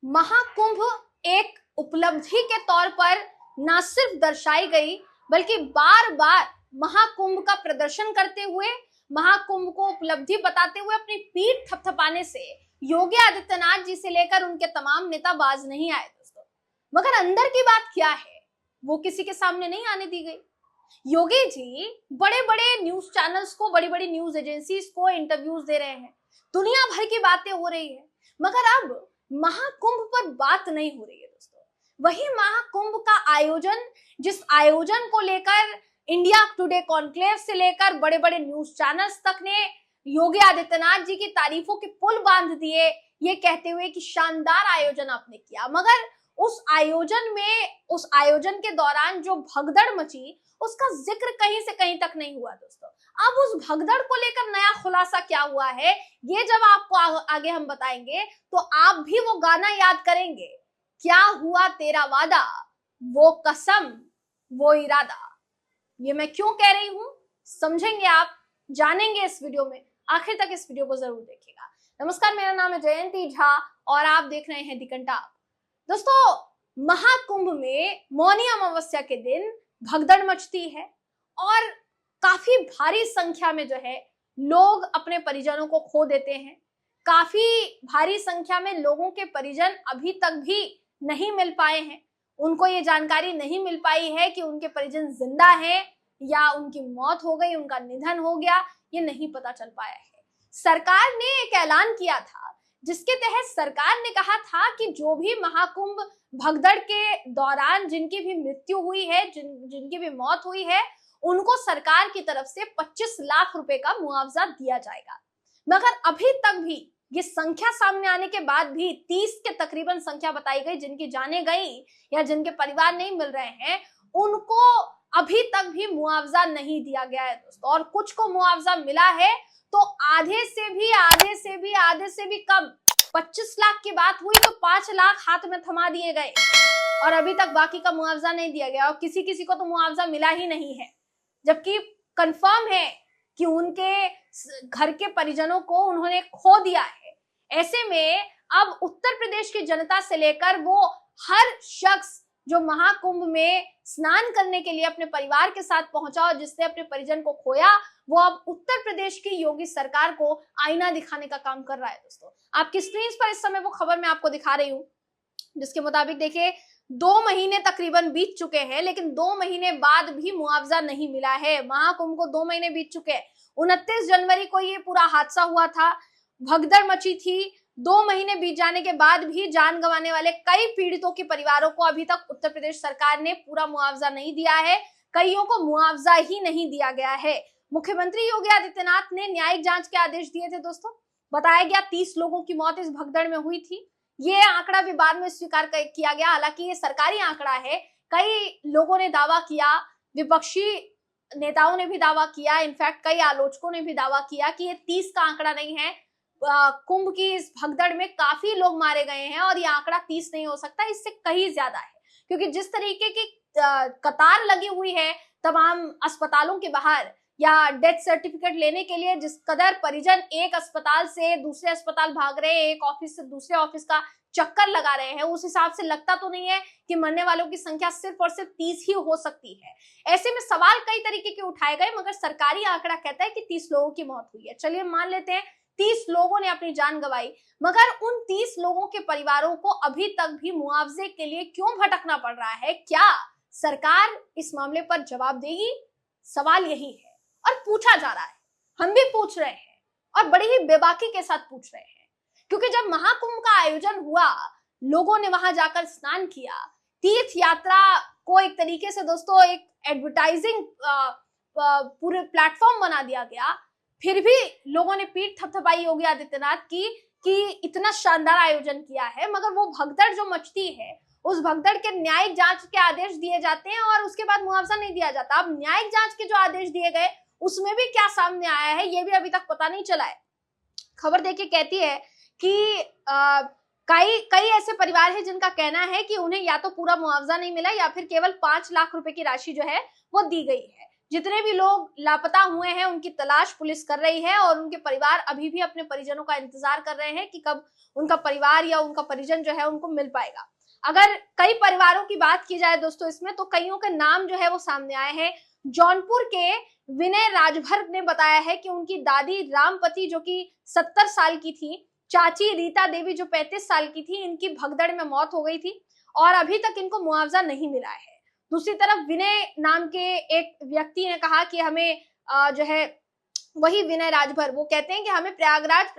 महाकुंभ एक उपलब्धि के तौर पर न सिर्फ दर्शाई गई बल्कि बार बार महाकुंभ का प्रदर्शन करते हुए, महाकुंभ को उपलब्धि बताते हुए अपनी पीठ थपथपाने से योगी आदित्यनाथ जी से लेकर उनके तमाम नेता बाज नहीं आए दोस्तों। मगर अंदर की बात क्या है वो किसी के सामने नहीं आने दी गई। योगी जी बड़े बड़े न्यूज चैनल्स को, बड़ी बड़ी न्यूज एजेंसीज को इंटरव्यूज दे रहे हैं, दुनिया भर की बातें हो रही है, मगर अब महाकुंभ पर बात नहीं हो रही है दोस्तों। वही महाकुंभ का आयोजन, जिस आयोजन को लेकर इंडिया टुडे कॉन्क्लेव से लेकर बड़े बड़े न्यूज चैनल्स तक ने योगी आदित्यनाथ जी की तारीफों के पुल बांध दिए, ये कहते हुए कि शानदार आयोजन आपने किया, मगर उस आयोजन के दौरान जो भगदड़ मची उसका जिक्र कहीं से कहीं तक नहीं हुआ दोस्तों। अब उस भगदड़ को लेकर नया खुलासा क्या हुआ है, ये जब आपको आगे हम बताएंगे तो आप भी वो गाना याद करेंगे, क्या हुआ तेरा वादा, वो कसम, वो इरादा। ये मैं क्यों कह रही हूं समझेंगे आप, जानेंगे इस वीडियो में, आखिर तक इस वीडियो को जरूर देखिएगा। नमस्कार, मेरा नाम है जयंती झा और आप देख रहे हैं दी कंटाप। दोस्तों, महाकुंभ में मौनी अमावस्या के दिन भगदड़ मचती है और काफी भारी संख्या में जो है लोग अपने परिजनों को खो देते हैं। काफी भारी संख्या में लोगों के परिजन अभी तक भी नहीं मिल पाए हैं, उनको ये जानकारी नहीं मिल पाई है कि उनके परिजन जिंदा हैं या उनकी मौत हो गई, उनका निधन हो गया, ये नहीं पता चल पाया है। सरकार ने एक ऐलान किया था जिसके तहत सरकार ने कहा था कि जो भी महाकुंभ भगदड़ के दौरान जिनकी भी मृत्यु हुई है, जिनकी भी मौत हुई है, उनको सरकार की तरफ से 25 लाख रुपए का मुआवजा दिया जाएगा। मगर अभी तक भी ये संख्या सामने आने के बाद भी 30 के तकरीबन संख्या बताई गई जिनकी जाने गई या जिनके परिवार नहीं मिल रहे हैं, उनको अभी तक भी मुआवजा नहीं दिया गया है दोस्तों। और कुछ को मुआवजा मिला है तो आधे से भी कम, 25 लाख की बात हुई तो 5 लाख हाथ में थमा दिए गए और अभी तक बाकी का मुआवजा नहीं दिया गया। और किसी किसी को तो मुआवजा मिला ही नहीं है, जबकि कंफर्म है कि उनके घर के परिजनों को उन्होंने खो दिया है। ऐसे में अब उत्तर प्रदेश की जनता से लेकर वो हर शख्स जो महाकुंभ में स्नान करने के लिए अपने परिवार के साथ पहुंचा और जिसने अपने परिजन को खोया, वो अब उत्तर प्रदेश की योगी सरकार को आईना दिखाने का काम कर रहा है दोस्तों। आपकी स्क्रीन पर इस समय वो खबर मैं आपको दिखा रही हूँ, जिसके मुताबिक देखिए 2 महीने तकरीबन बीत चुके हैं, लेकिन 2 महीने बाद भी मुआवजा नहीं मिला है। महाकुंभ को 2 महीने बीत चुके हैं। 29 जनवरी को ये पूरा हादसा हुआ था, भगदड़ मची थी। 2 महीने बीत जाने के बाद भी जान गंवाने वाले कई पीड़ितों के परिवारों को अभी तक उत्तर प्रदेश सरकार ने पूरा मुआवजा नहीं दिया है। कईयों को मुआवजा ही नहीं दिया गया है। मुख्यमंत्री योगी आदित्यनाथ ने न्यायिक जांच के आदेश दिए थे दोस्तों। बताया गया 30 लोगों की मौत इस भगदड़ में हुई थी। ये आंकड़ा भी बाद में स्वीकार किया गया, हालांकि ये सरकारी आंकड़ा है। कई लोगों ने दावा किया, विपक्षी नेताओं ने भी दावा किया, इनफैक्ट कई आलोचकों ने भी दावा किया कि ये 30 का आंकड़ा नहीं है। कुंभ की इस भगदड़ में काफी लोग मारे गए हैं और ये आंकड़ा 30 नहीं हो सकता, इससे कहीं ज्यादा है। क्योंकि जिस तरीके की कतार लगी हुई है तमाम अस्पतालों के बाहर या डेथ सर्टिफिकेट लेने के लिए, जिस कदर परिजन एक अस्पताल से दूसरे अस्पताल भाग रहे हैं, एक ऑफिस से दूसरे ऑफिस का चक्कर लगा रहे हैं, उस हिसाब से लगता तो नहीं है कि मरने वालों की संख्या सिर्फ और सिर्फ 30 ही हो सकती है। ऐसे में सवाल कई तरीके के उठाए गए, मगर सरकारी आंकड़ा कहता है कि 30 लोगों की मौत हुई है। चलिए मान लेते हैं 30 लोगों ने अपनी जान गंवाई, मगर उन 30 लोगों के परिवारों को अभी तक भी मुआवजे के लिए क्यों भटकना पड़ रहा है? क्या सरकार इस मामले पर जवाब देगी? सवाल यही है और पूछा जा रहा है, हम भी पूछ रहे हैं और बड़ी ही बेबाकी के साथ पूछ रहे हैं। क्योंकि जब महाकुंभ का आयोजन हुआ, लोगों ने वहां जाकर स्नान किया, तीर्थ यात्रा को एक तरीके से दोस्तों एक एडवर्टाइजिंग पूरे प्लेटफॉर्म बना दिया गया, फिर भी लोगों ने पीठ थपथपाई योगी आदित्यनाथ की कि इतना शानदार आयोजन किया है, मगर वो भगदड़ जो मचती है उस भगदड़ के न्यायिक जांच के आदेश दिए जाते हैं और उसके बाद मुआवजा नहीं दिया जाता। अब न्यायिक जांच के जो आदेश दिए गए उसमें भी क्या सामने आया है ये भी अभी तक पता नहीं चला है। खबर देखिए कहती है कि कई ऐसे परिवार हैं जिनका कहना है कि उन्हें या तो पूरा मुआवजा नहीं मिला या फिर केवल 5 लाख रुपए की राशि जो है वो दी गई है। जितने भी लोग लापता हुए हैं उनकी तलाश पुलिस कर रही है और उनके परिवार अभी भी अपने परिजनों का इंतजार कर रहे हैं कि कब उनका परिवार या उनका परिजन जो है उनको मिल पाएगा। अगर कई परिवारों की बात की जाए दोस्तों इसमें, तो कईयों के नाम जो है वो सामने आए हैं। जौनपुर के विनय राजभर ने बताया है कि उनकी दादी रामपति जो कि 70 साल की थी, चाची रीता देवी जो 35 साल की थी, इनकी भगदड़ में मौत हो गई थी और अभी तक इनको मुआवजा नहीं मिला है। दूसरी तरफ विनय नाम के एक व्यक्ति ने कहा कि हमें जो है, वही विनय राजभर, वो कहते हैं कि हमें प्रयागराज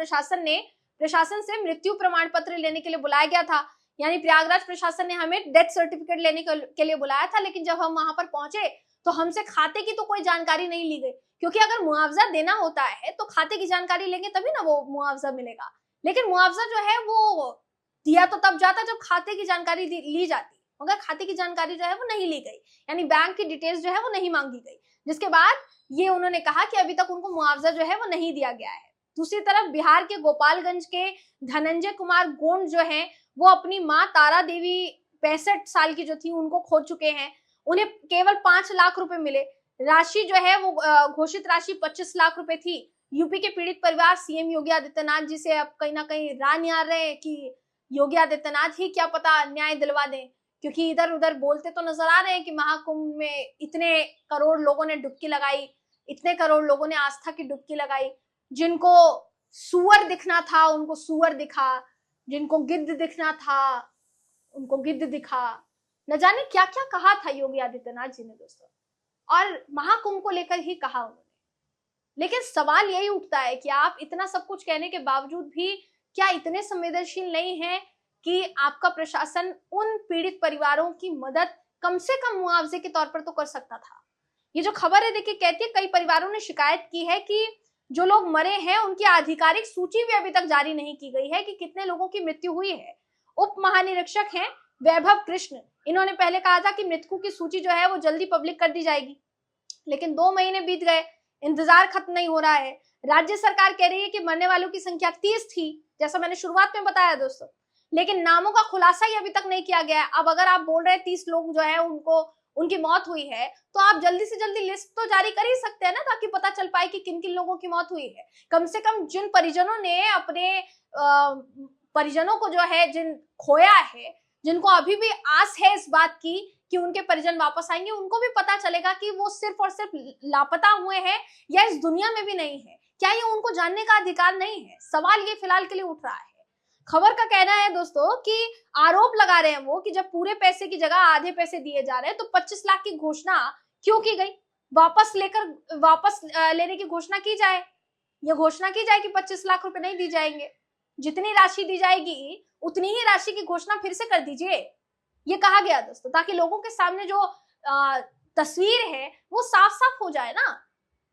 प्रशासन से मृत्यु प्रमाण पत्र लेने के लिए बुलाया गया था, यानी प्रयागराज प्रशासन ने हमें डेथ सर्टिफिकेट लेने के लिए बुलाया था, लेकिन जब हम वहां पर पहुंचे तो हमसे खाते की तो कोई जानकारी नहीं ली गई, क्योंकि अगर मुआवजा देना होता है तो खाते की जानकारी लेंगे तभी ना वो मुआवजा मिलेगा। लेकिन मुआवजा जो है वो दिया तो तब जाता जब खाते की जानकारी ली जाती, मगर खाते की जानकारी जो है वो नहीं ली गई, यानी बैंक की डिटेल्स जो है वो नहीं मांगी गई, जिसके बाद ये उन्होंने कहा कि अभी तक उनको मुआवजा जो है वो नहीं दिया गया है। दूसरी तरफ बिहार के गोपालगंज के धनंजय कुमार गोंड जो है वो अपनी माँ तारा देवी 65 साल की जो थी उनको खो चुके हैं। उन्हें केवल 5 लाख रुपए मिले। राशि जो है वो घोषित राशि 25 लाख रुपए थी। यूपी के पीड़ित परिवार सीएम योगी आदित्यनाथ जी से अब कहीं ना कहीं राह निहार रहे हैं कि योगी आदित्यनाथ ही क्या पता न्याय दिलवा दें, क्योंकि इधर उधर बोलते तो नजर आ रहे हैं कि महाकुंभ में इतने करोड़ लोगों ने डुबकी लगाई, इतने करोड़ लोगों ने आस्था की डुबकी लगाई। जिनको सुअर दिखना था उनको सुअर दिखा, जिनको गिद्ध दिखना था उनको गिद्ध दिखा। न जाने क्या क्या कहा था योगी आदित्यनाथ जी ने दोस्तों, और महाकुंभ को लेकर ही कहा उन्होंने। लेकिन सवाल यही उठता है कि आप इतना सब कुछ कहने के बावजूद भी क्या इतने संवेदनशील नहीं हैं कि आपका प्रशासन उन पीड़ित परिवारों की मदद कम से कम मुआवजे के तौर पर तो कर सकता था। ये जो खबर है देखिए, कहती है कई परिवारों ने शिकायत की है कि जो लोग मरे हैं उनकी आधिकारिक सूची भी अभी तक जारी नहीं की गई है कि कितने लोगों की मृत्यु हुई है। उप महानिरीक्षक हैं वैभव कृष्ण, इन्होंने पहले कहा था कि मृतकों की सूची जो है वो जल्दी पब्लिक कर दी जाएगी, लेकिन 2 महीने बीत गए, इंतजार खत्म नहीं हो रहा है। राज्य सरकार कह रही है कि मरने वालों की संख्या 30 थी, जैसा मैंने शुरुआत में बताया दोस्तों, लेकिन नामों का खुलासा ही अभी तक नहीं किया गया है। अब अगर आप बोल रहे हैं 30 लोग जो है उनकी मौत हुई है, तो आप जल्दी से जल्दी लिस्ट तो जारी कर ही सकते हैं ना, ताकि पता चल पाए कि किन किन लोगों की मौत हुई है। कम से कम जिन परिजनों ने अपने परिजनों को जो है जिन खोया है, जिनको अभी भी आस है इस बात की कि उनके परिजन वापस आएंगे, उनको भी पता चलेगा कि वो सिर्फ और सिर्फ लापता हुए हैं या इस दुनिया में भी नहीं है। क्या ये उनको जानने का अधिकार नहीं है? सवाल ये फिलहाल के लिए उठ रहा है। खबर का कहना है दोस्तों कि आरोप लगा रहे हैं वो कि जब पूरे पैसे की जगह आधे पैसे दिए जा रहे हैं तो 25 लाख की घोषणा क्यों की गई? वापस लेने की घोषणा की जाए, ये घोषणा की जाए कि 25 लाख रुपए नहीं दी जाएंगे, जितनी राशि दी जाएगी उतनी ही राशि की घोषणा फिर से कर दीजिए, ये कहा गया दोस्तों, ताकि लोगों के सामने जो तस्वीर है वो साफ साफ हो जाए ना।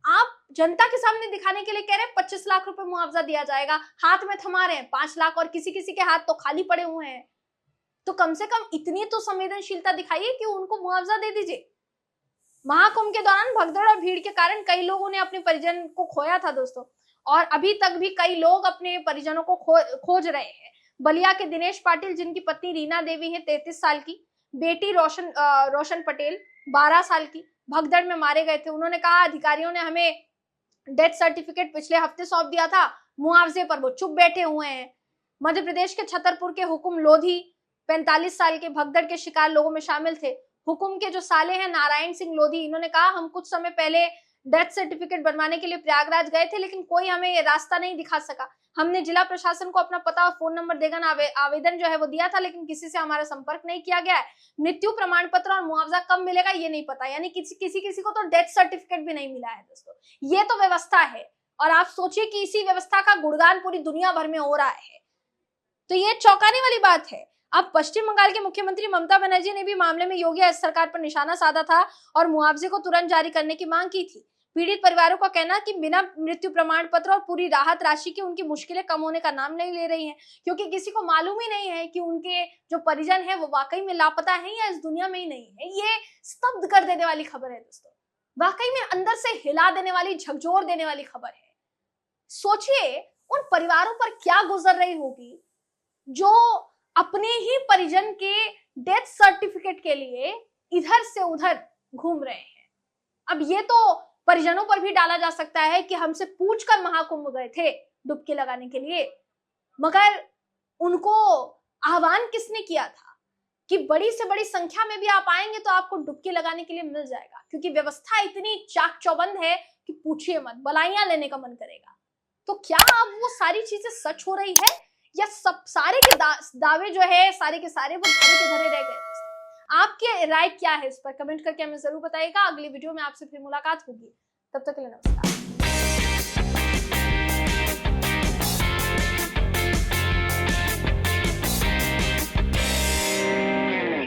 आप जनता के सामने दिखाने के लिए कह रहे हैं 25 लाख रुपए मुआवजा दिया जाएगा, हाथ में थमा रहे हैं 5 लाख और किसी किसी के हाथ तो खाली पड़े हुए हैं, तो कम से कम इतनी तो संवेदनशीलता दिखाइए कि उनको मुआवजा दे दीजिए। महाकुंभ के दौरान भगदड़ और भीड़ के कारण कई लोगों ने अपने परिजन को खोया था दोस्तों, और अभी तक भी कई लोग अपने परिजनों को खोज रहे हैं। बलिया के दिनेश पाटिल, जिनकी पत्नी रीना देवी है 33 साल की, बेटी रोशन पटेल 12 साल की, भगदड़ में मारे गए थे। उन्होंने कहा अधिकारियों ने हमें डेथ सर्टिफिकेट पिछले हफ्ते सौंप दिया था, मुआवजे पर वो चुप बैठे हुए हैं। मध्य प्रदेश के छतरपुर के हुकुम लोधी 45 साल के भगदड़ के शिकार लोगों में शामिल थे। हुकुम के जो साले हैं नारायण सिंह लोधी, इन्होंने कहा हम कुछ समय पहले डेथ सर्टिफिकेट बनवाने के लिए प्रयागराज गए थे, लेकिन कोई हमें ये रास्ता नहीं दिखा सका। हमने जिला प्रशासन को अपना पता और फोन नंबर देकर आवेदन जो है वो दिया था, लेकिन किसी से हमारा संपर्क नहीं किया गया है। मृत्यु प्रमाण पत्र और मुआवजा कब मिलेगा ये नहीं पता, यानी किसी को तो डेथ सर्टिफिकेट भी नहीं मिला है दोस्तों। ये तो व्यवस्था है, और आप सोचिए कि इसी व्यवस्था का गुणगान पूरी दुनिया भर में हो रहा है, तो ये चौंकाने वाली बात है। अब पश्चिम बंगाल के मुख्यमंत्री ममता बनर्जी ने भी मामले में योगी सरकार पर निशाना साधा था और मुआवजे को तुरंत जारी करने की मांग की थी। पीड़ित परिवारों का कहना कि बिना मृत्यु प्रमाण पत्र और पूरी राहत राशि की उनकी मुश्किलें कम होने का नाम नहीं ले रही हैं, क्योंकि किसी को मालूम ही नहीं है कि उनके जो परिजन है वो वाकई में लापता है या इस दुनिया में ही नहीं है। ये स्तब्ध कर देने वाली खबर है दोस्तों, वाकई में अंदर से हिला देने वाली, झकझोर देने वाली खबर है। सोचिए उन परिवारों पर क्या गुजर रही होगी जो अपने ही परिजन के डेथ सर्टिफिकेट के लिए इधर से उधर घूम रहे हैं। अब ये तो परिजनों पर भी डाला जा सकता है कि हमसे पूछकर महाकुंभ गए थे डुबकी लगाने के लिए, मगर उनको आह्वान किसने किया था कि बड़ी से बड़ी संख्या में भी आप आएंगे तो आपको डुबकी लगाने के लिए मिल जाएगा, क्योंकि व्यवस्था इतनी चाक चौबंद है कि पूछिए मत, बलाइयां लेने का मन करेगा। तो क्या अब वो सारी चीजें सच हो रही है या सब सारे के दावे जो है सारे के सारे वो धरे के धरे रह गए? आपकी राय क्या है इस पर कमेंट करके हमें जरूर बताइएगा। अगली वीडियो में आपसे फिर मुलाकात होगी, तब तक के लिए नमस्कार।